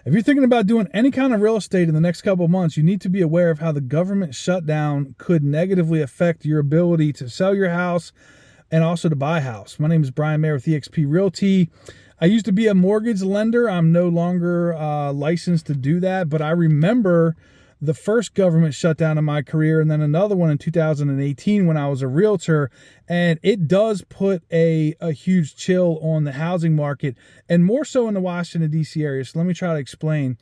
If you're thinking about doing any kind of real estate in the next couple of months, you need to be aware of how the government shutdown could negatively affect your ability to sell your house and also to buy a house. My name is Brian Mayer with eXp Realty. I used to be a mortgage lender. I'm no longer licensed to do that, but I remember the first government shutdown in my career and then another one in 2018 when I was a realtor. And it does put a huge chill on the housing market, and more so in the Washington, D.C. area. So let me try to explain.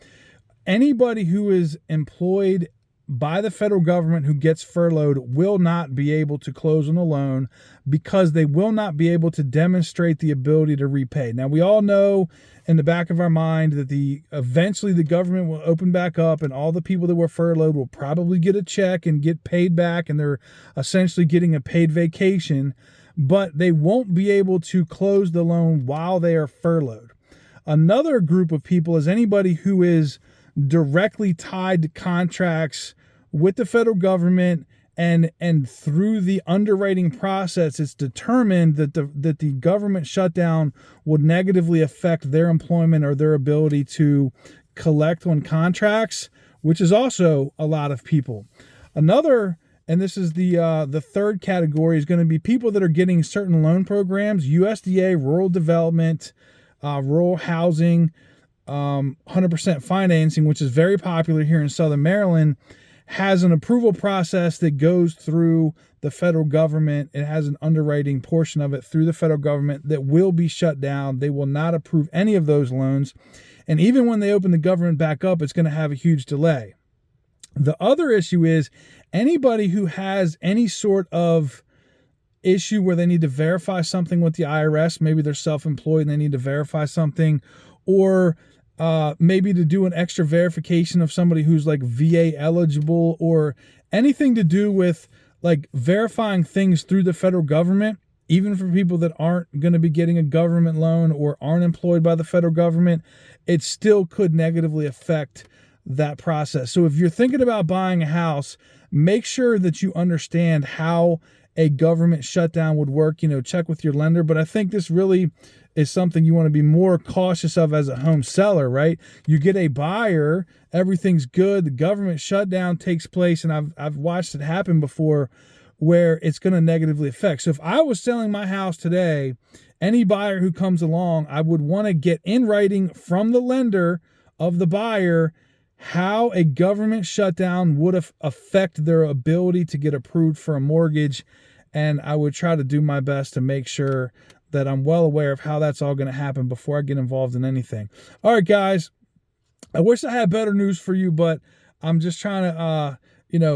Anybody who is employed by the federal government who gets furloughed will not be able to close on a loan because they will not be able to demonstrate the ability to repay. Now, we all know in the back of our mind that eventually the government will open back up and all the people that were furloughed will probably get a check and get paid back, and they're essentially getting a paid vacation, but they won't be able to close the loan while they are furloughed. Another group of people is anybody who is directly tied to contracts with the federal government, and through the underwriting process, it's determined that the government shutdown will negatively affect their employment or their ability to collect on contracts, which is also a lot of people. Another, and this is the third category, is going to be people that are getting certain loan programs, USDA, rural development, rural housing, 100% financing, which is very popular here in Southern Maryland, has an approval process that goes through the federal government. It has an underwriting portion of it through the federal government that will be shut down. They will not approve any of those loans. And even when they open the government back up, it's going to have a huge delay. The other issue is anybody who has any sort of issue where they need to verify something with the IRS, maybe they're self-employed and they need to verify something, or maybe to do an extra verification of somebody who's like VA eligible, or anything to do with like verifying things through the federal government, even for people that aren't going to be getting a government loan or aren't employed by the federal government, it still could negatively affect that process. So if you're thinking about buying a house, make sure that you understand how a government shutdown would work. Check with your lender. But I think this really is something you want to be more cautious of as a home seller, right? You get a buyer, everything's good, the government shutdown takes place, and I've watched it happen before where it's going to negatively affect. So if I was selling my house today, any buyer who comes along, I would want to get in writing from the lender of the buyer how a government shutdown would affect their ability to get approved for a mortgage. And I would try to do my best to make sure that I'm well aware of how that's all going to happen before I get involved in anything. All right, guys, I wish I had better news for you, but I'm just trying to,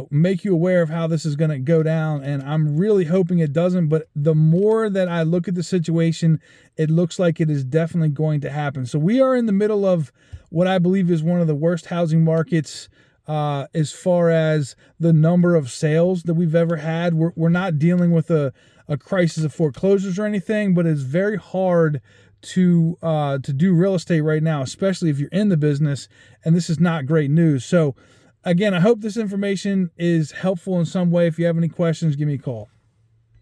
make you aware of how this is going to go down. And I'm really hoping it doesn't. But the more that I look at the situation, it looks like it is definitely going to happen. So we are in the middle of what I believe is one of the worst housing markets as far as the number of sales that we've ever had. We're not dealing with a crisis of foreclosures or anything, but it's very hard to do real estate right now, especially if you're in the business, and this is not great news. So again, I hope this information is helpful in some way. If you have any questions, give me a call.